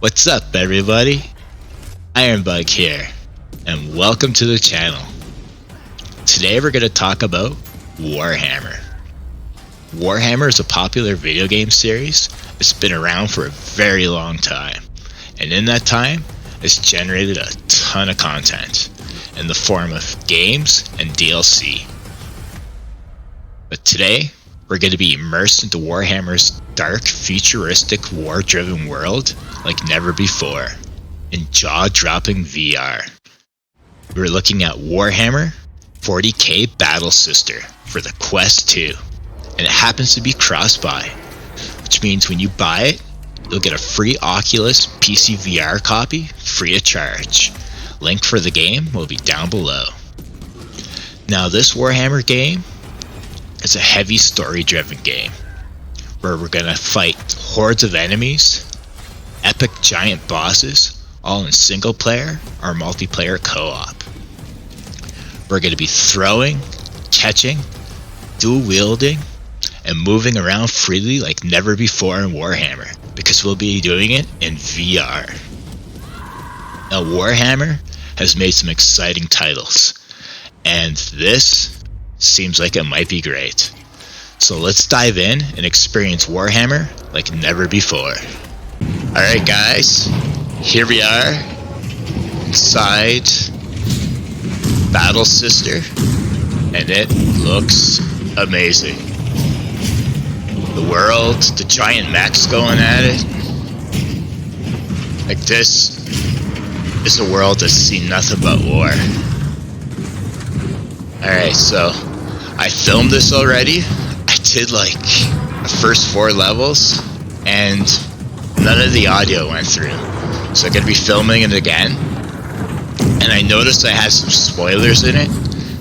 What's up, everybody? Ironbug here, and welcome to the channel. Today we're going to talk about Warhammer. Warhammer is a popular video game series. It's been around for a very long time, and in that time, it's generated a ton of content in the form of games and DLC. But today, we're going to be immersed into Warhammer's dark, futuristic, war-driven world like never before, in jaw-dropping VR. We're looking at Warhammer 40k Battle Sister for the Quest 2, and it happens to be cross-buy, which means when you buy it, you'll get a free Oculus PC VR copy free of charge. Link for the game will be down below. Now, this Warhammer game is a heavy story-driven game where we're going to fight hordes of enemies, epic giant bosses, all in single player or multiplayer co-op. We're going to be throwing, catching, dual wielding, and moving around freely like never before in Warhammer, because we'll be doing it in VR. Now, Warhammer has made some exciting titles, and this seems like it might be great. So let's dive in and experience Warhammer like never before. Alright guys, here we are inside Battle Sister, and it looks amazing. The world, the giant mechs going at it. Like, this is a world that's seen nothing but war. Alright, so I filmed this already. I did like the first 4 levels and none of the audio went through. So I'm going to be filming it again. And I noticed I had some spoilers in it,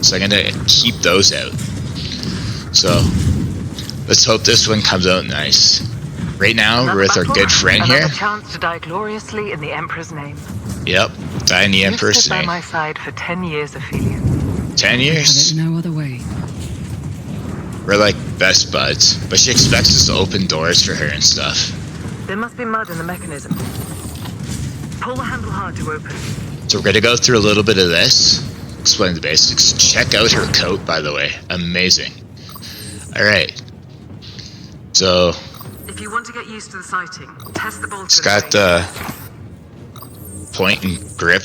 so I'm going to keep those out. So let's hope this one comes out nice. Right now we're with our good friend here. Another chance to die gloriously in the Emperor's name. Yep, die in the Emperor's name. You stood by my side for 10 years, Ophelia. 10 years? Have it no other way. We're like best buds, but she expects us to open doors for her and stuff. There must be mud in the mechanism. Pull the handle hard to open. So we're gonna go through a little bit of this, explain the basics. Check out her coat, by the way, amazing. Alright, so if you want to get used to the sighting, test the bolts. It's got the point and grip.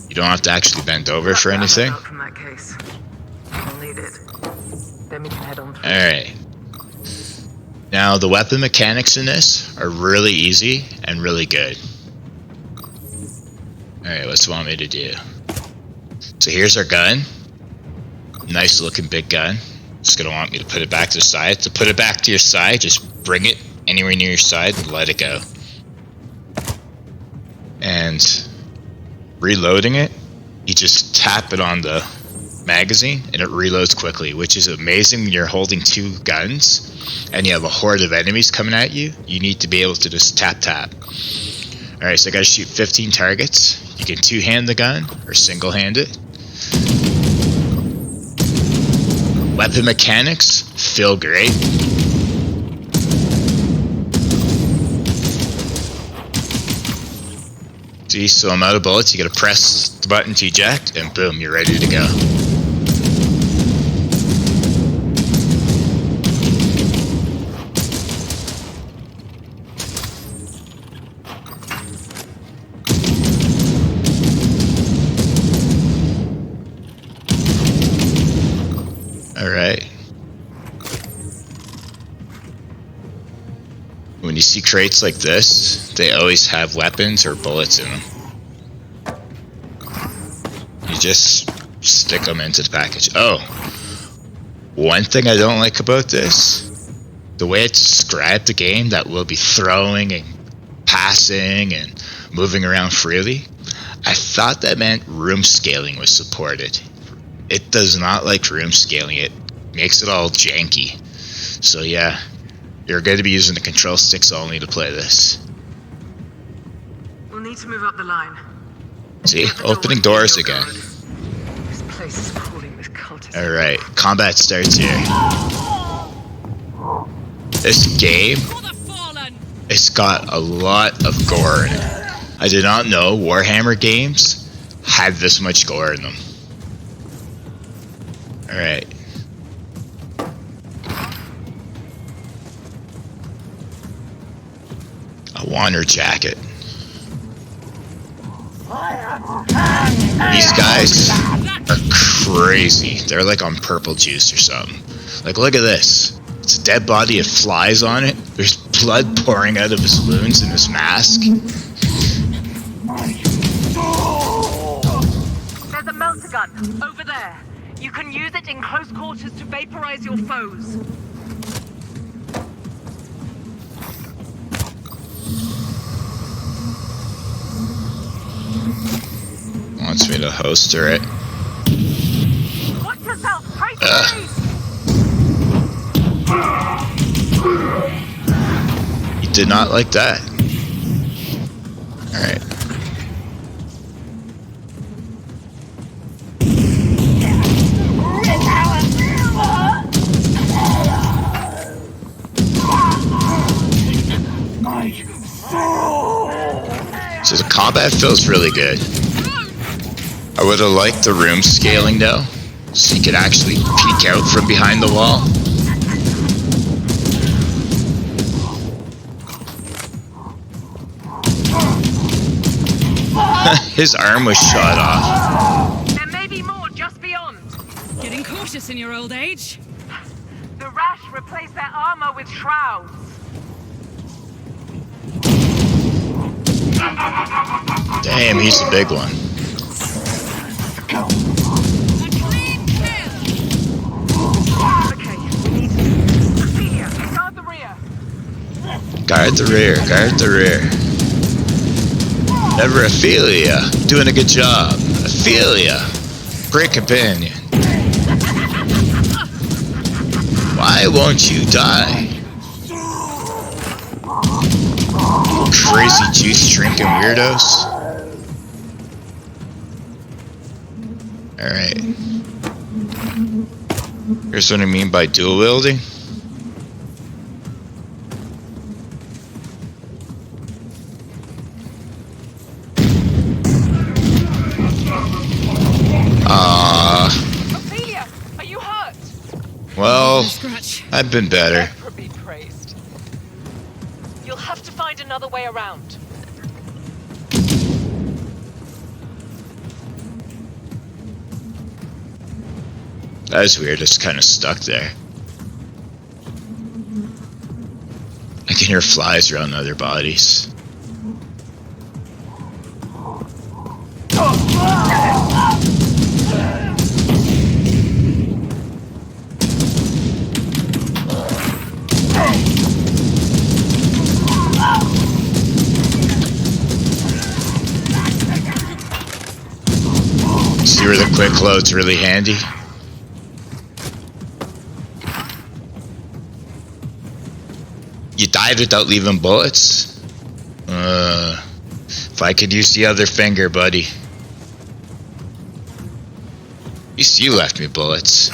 You don't have to actually bend over for anything. From that case. We'll need it. Then we can head on through. Alright. Now, the weapon mechanics in this are really easy and really good. Alright, what's it want me to do? So here's our gun. Nice looking big gun. Just gonna want me to put it back to the side. To put it back to your side, just bring it anywhere near your side and let it go. And reloading it, you just tap it on the magazine and it reloads quickly, which is amazing when you're holding 2 guns and you have a horde of enemies coming at you. You need to be able to just tap. Alright, so I gotta shoot 15 targets. You can 2-hand the gun or single-hand it. Weapon mechanics feel great. See, so I'm out of bullets. You gotta press the button to eject, and boom, you're ready to go. Alright. When you see crates like this, they always have weapons or bullets in them. You just stick them into the package. Oh, one thing I don't like about this, the way it's described the game, that we'll be throwing and passing and moving around freely, I thought that meant room scaling was supported. It does not like room scaling. It makes it all janky. So yeah, you're going to be using the control sticks only to play this. We'll need to move up the line. See, opening doors again. This place is crawling with cultists. Alright, combat starts here. This game, it's got a lot of gore in it. I did not know Warhammer games had this much gore in them. Alright. A wander jacket. These guys are crazy. They're like on purple juice or something. Like, look at this. It's a dead body, it flies on it. There's blood pouring out of his wounds and his mask. There's a melter gun over there. You can use it in close quarters to vaporize your foes. Wants me to holster it. Watch yourself! Pray for me! You did not like that. Alright. So the combat feels really good. I would have liked the room scaling though, so you could actually peek out from behind the wall. His arm was shot off. There may be more just beyond. Getting cautious in your old age? The rash replaced their armor with shrouds. Damn, he's a big one. A clean kill! Okay, we need to... Ophelia, guard the rear. Guard the rear, guard the rear. Never Ophelia. Doing a good job. Ophelia. Great companion. Why won't you die? Crazy juice drinking weirdos. Alright. Here's what I mean by dual wielding. Ophelia, are you hurt? Well, Scratch. I've been better. Never be praised. You'll have to find another way around. That was weird, it's kind of stuck there. I can hear flies around other bodies. See where the quick load's really handy? You died without leaving bullets? If I could use the other finger, buddy. At least you left me bullets.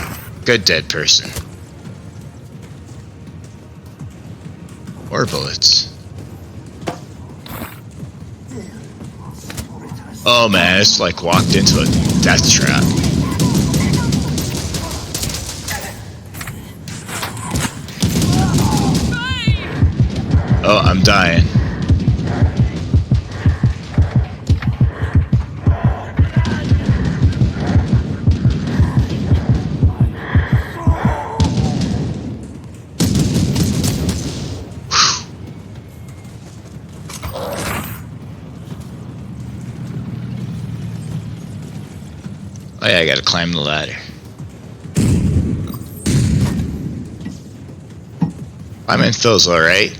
Good dead person. Or bullets. Oh man, it's like walked into a death trap. Oh, I'm dying. Oh yeah, I gotta climb the ladder. Climbing feels alright.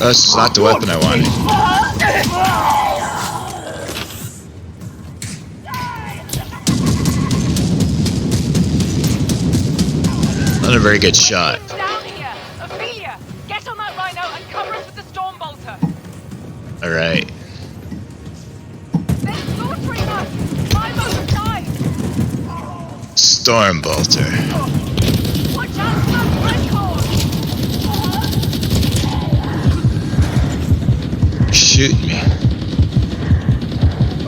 Oh, this is not the weapon I wanted. Not a very good shot. Down here! Ophelia, get on that rhino and come Alright. They're slaughtering us! I'm outside! Storm Bolter. Watch out for those red cords! Shooting me.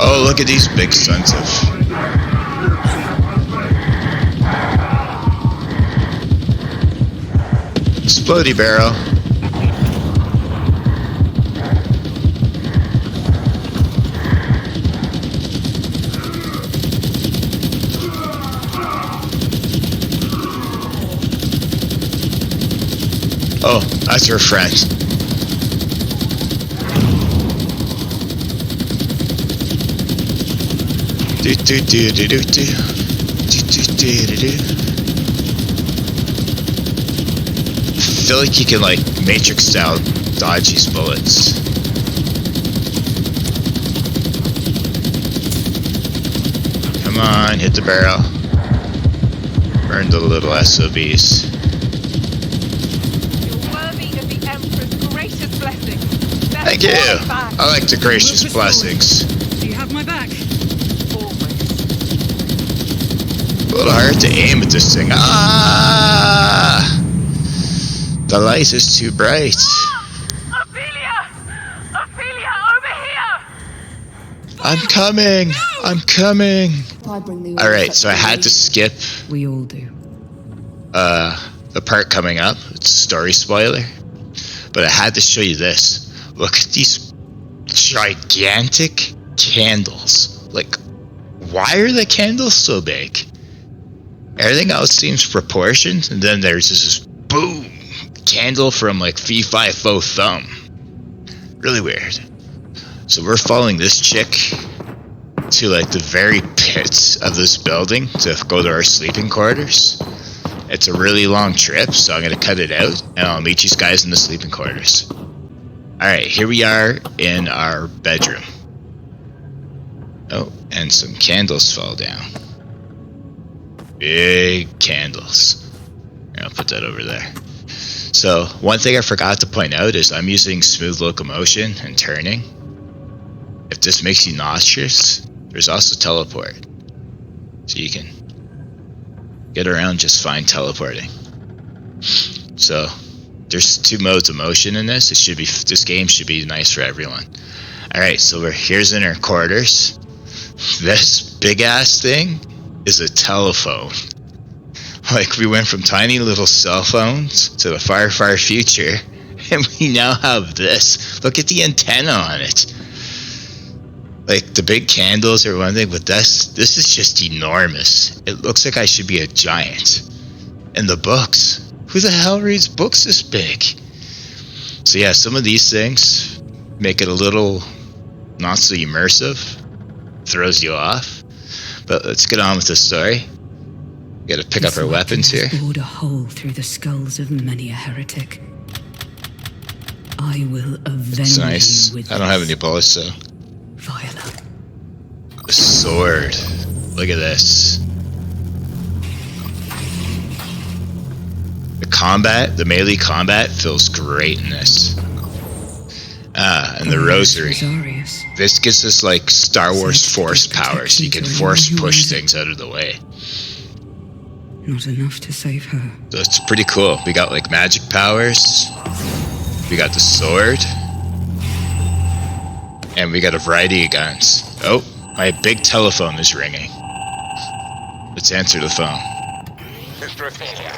Oh, look at these big sons of... Explodey barrel. Oh, that's her friend. Do do do do do do do do do do. I feel like you can like Matrix style dodge these bullets. Come on, hit the barrel. Burn the little SOBs. You're worthy of the Emperor's greatest blessing. Thank you. I like the gracious blessings. Do you have my back? A little hard to aim at this thing. Ah! The light is too bright. Ophelia! Ophelia, over here! I'm coming. I'm coming. Alright, so I had to skip We all do. the part coming up. It's a story spoiler. But I had to show you this. Look at these gigantic candles. Like, why are the candles so big? Everything else seems proportioned, and then there's this boom candle from like Fee Fi Fo Thumb. Really weird. So we're following this chick to like the very pits of this building to go to our sleeping quarters. It's a really long trip, so I'm gonna cut it out, and I'll meet you guys in the sleeping quarters. Alright, here we are in our bedroom. Oh, and some candles fall down. Big candles. Here, I'll put that over there. So, one thing I forgot to point out is I'm using smooth locomotion and turning. If this makes you nauseous, there's also teleport. So you can get around just fine teleporting. So, there's 2 modes of motion in this. This game should be nice for everyone. Alright, so here's in our quarters. This big ass thing is a telephone. Like, we went from tiny little cell phones to the far, far future, and we now have this. Look at the antenna on it. Like, the big candles are one thing, but this is just enormous. It looks like I should be a giant. And the books. Who the hell reads books this big? So yeah, some of these things make it a little not so immersive. Throws you off. But let's get on with the story. We gotta pick up our weapons here. Bored a hole through the skulls of many a heretic. I will avenge It's nice. you with I don't have any bullets, so. Viola. A sword. Look at this. The melee combat feels great in this. And the rosary. This gives us like Star Wars force powers. You can force push things out of the way. Not enough to save her. So it's pretty cool. We got like magic powers. We got the sword. And we got a variety of guns. Oh, my big telephone is ringing. Let's answer the phone. Sister Ophelia,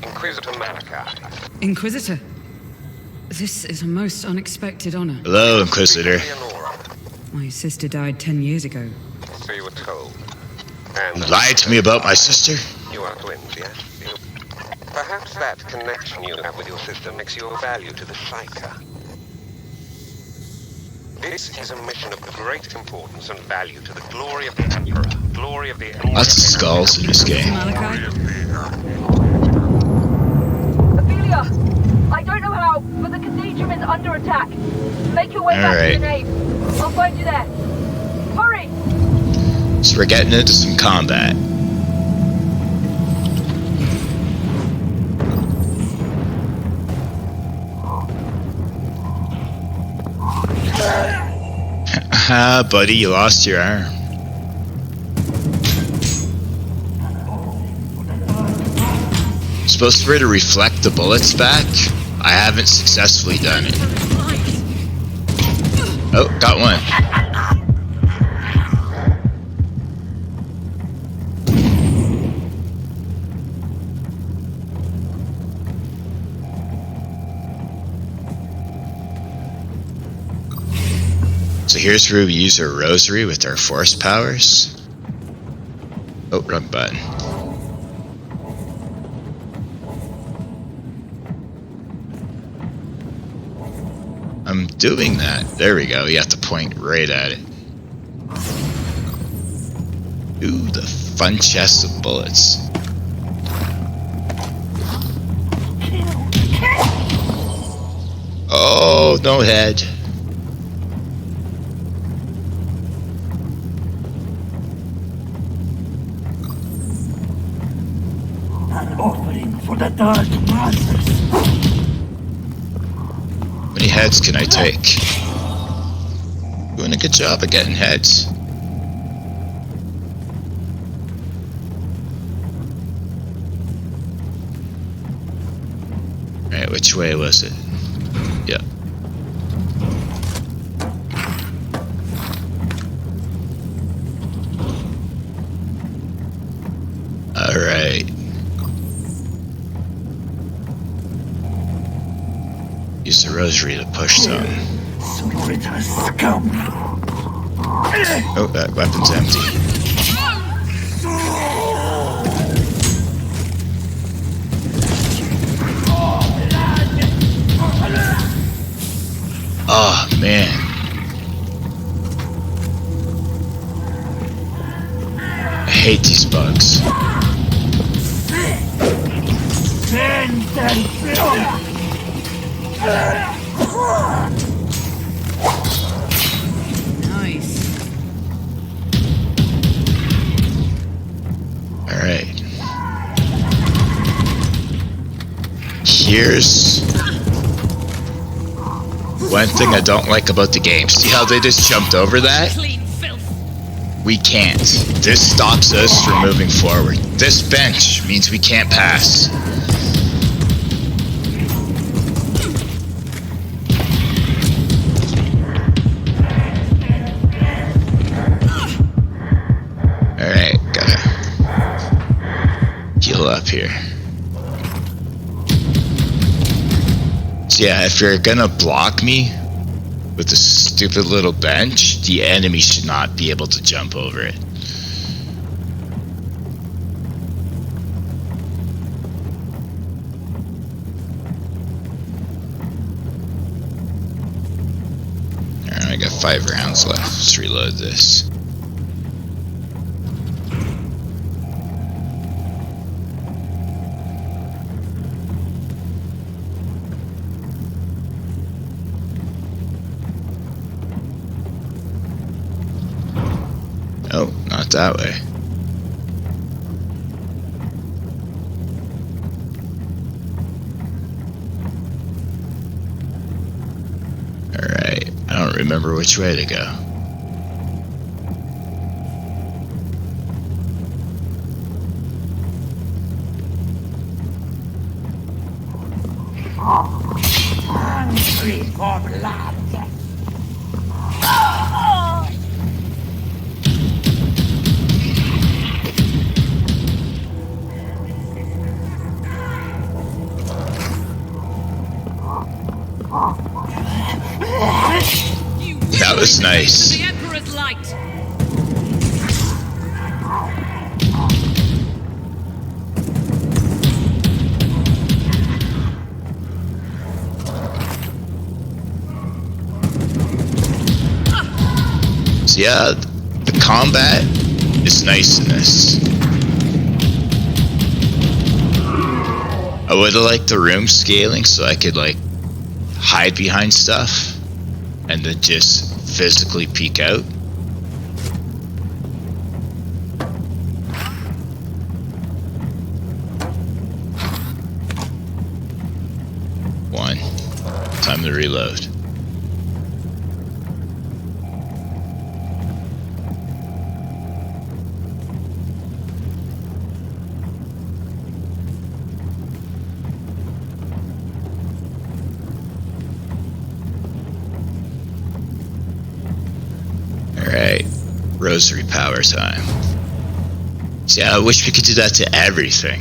Inquisitor Malachi. Inquisitor? This is a most unexpected honor. Hello, Inquisitor. My sister died 10 years ago. So you were told. You And lied to me about my sister? you are twins, yes? Perhaps that connection you have with your sister makes you of value to the Psyker. This is a mission of great importance and value to the glory of the Emperor. Glory of the Emperor. Lots of skulls in this game. Malachi? Ophelia! I don't know how, but the cathedral is under attack. Make your way back to the nave. I'll find you there. Hurry! So we're getting into some combat. Ah, buddy, you lost your arm. Supposed to be to reflect the bullets back. I haven't successfully done it. Oh, got one. So here's where we use our rosary with our force powers. Oh, wrong button. I'm doing that. There we go. You have to point right at it. Ooh, the fun chest of bullets. Oh, no head. An offering for the Dark Masters. How many heads can I take? Doing a good job of getting heads. Alright, which way was it? Yep. Alright. Use the rosary to push some. Senorita scum. Oh, that weapon's empty. Oh, man. I hate these bugs. Nice. Alright. Here's one thing I don't like about the game. See how they just jumped over that? Clean filth. We can't. This stops us from moving forward. This bench means we can't pass. Alright, gotta heal up here. So yeah, if you're gonna block me with this stupid little bench, the enemy should not be able to jump over it. Alright, I got 5 rounds left. Let's reload this. Oh, not that way. Alright, I don't remember which way to go. Hungry for blood. That was nice. The Emperor's light. So yeah, the combat is nice in this. I would have liked the room scaling so I could like hide behind stuff and then just physically peek out. One. Time to reload. does repower time. See, I wish we could do that to everything.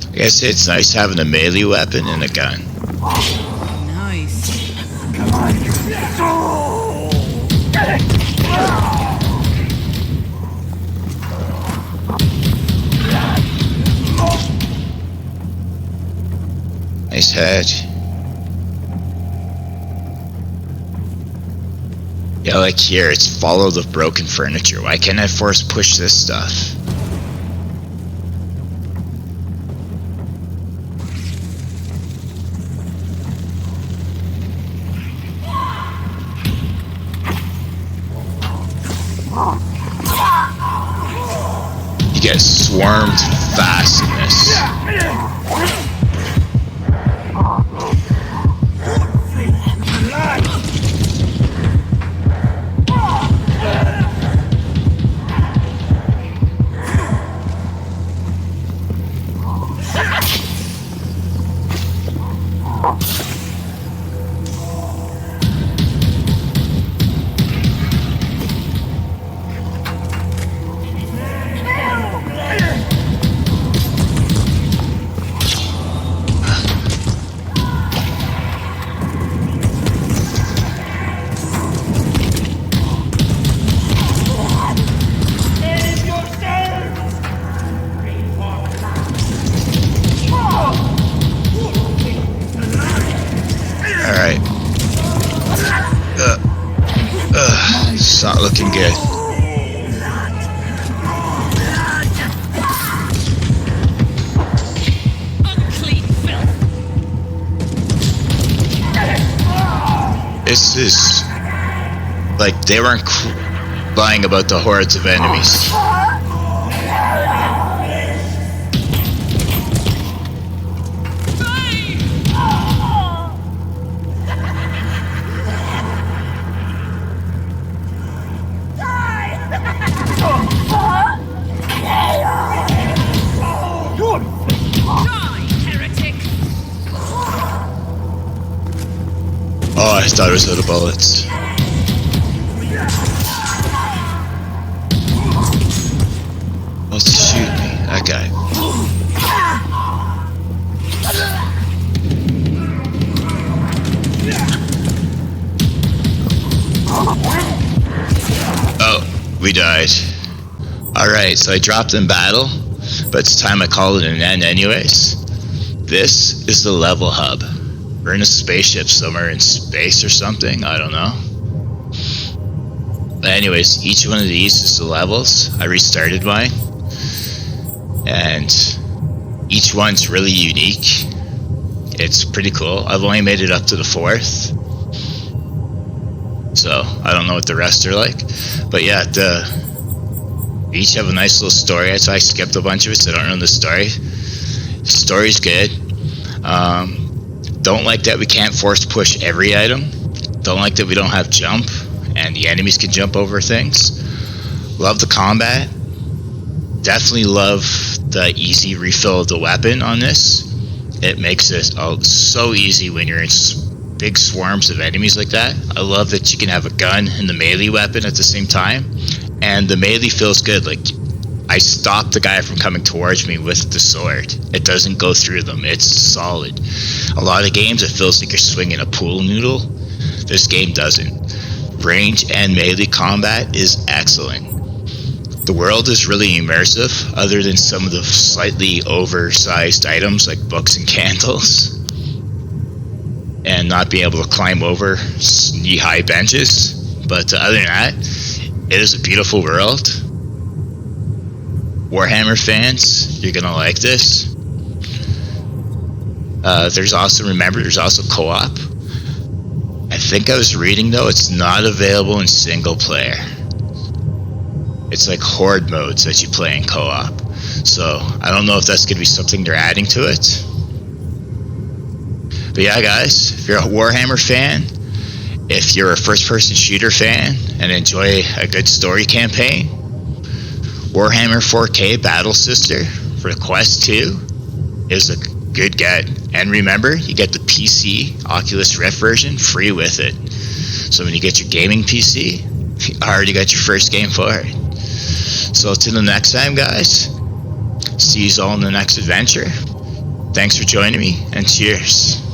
I guess it's nice having a melee weapon and a gun. Nice. Nice head. Yeah, like here, it's follow the broken furniture. Why can't I force push this stuff? You get swarmed fast in this. Alright. It's not looking good. This is... like, they weren't lying about the hordes of enemies. Oh, I thought it was out of bullets. What's shooting me? That guy. Oh, we died. Alright, so I dropped in battle, but it's time I called it an end anyways. This is the level hub. We're in a spaceship somewhere in space or something, I don't know. But anyways, each one of these is the levels. I restarted mine. And each one's really unique. It's pretty cool. I've only made it up to the 4th. So, I don't know what the rest are like. But yeah, each have a nice little story. So I skipped a bunch of it, so I don't know the story. The story's good. Don't like that we can't force push every item. Don't like that we don't have jump and the enemies can jump over things. Love the combat. Definitely love the easy refill of the weapon on this. It makes it so easy when you're in big swarms of enemies like that. I love that you can have a gun and the melee weapon at the same time. And the melee feels good. Like, I stop the guy from coming towards me with the sword. It doesn't go through them. It's solid. A lot of games it feels like you're swinging a pool noodle. This game doesn't. Range and melee combat is excellent. The world is really immersive, other than some of the slightly oversized items like books and candles. And not being able to climb over knee-high benches. But other than that, it is a beautiful world. Warhammer fans, you're gonna like this. There's also co-op. I think I was reading though, it's not available in single player. It's like Horde modes that you play in co-op. So I don't know if that's gonna be something they're adding to it. But yeah, guys, if you're a Warhammer fan, if you're a first-person shooter fan and enjoy a good story campaign, Warhammer 4K Battle Sister for Quest 2 is a good get. And remember, you get the PC Oculus Rift version free with it. So when you get your gaming PC, you already got your first game for it. So till the next time, guys, see you all in the next adventure. Thanks for joining me, and cheers.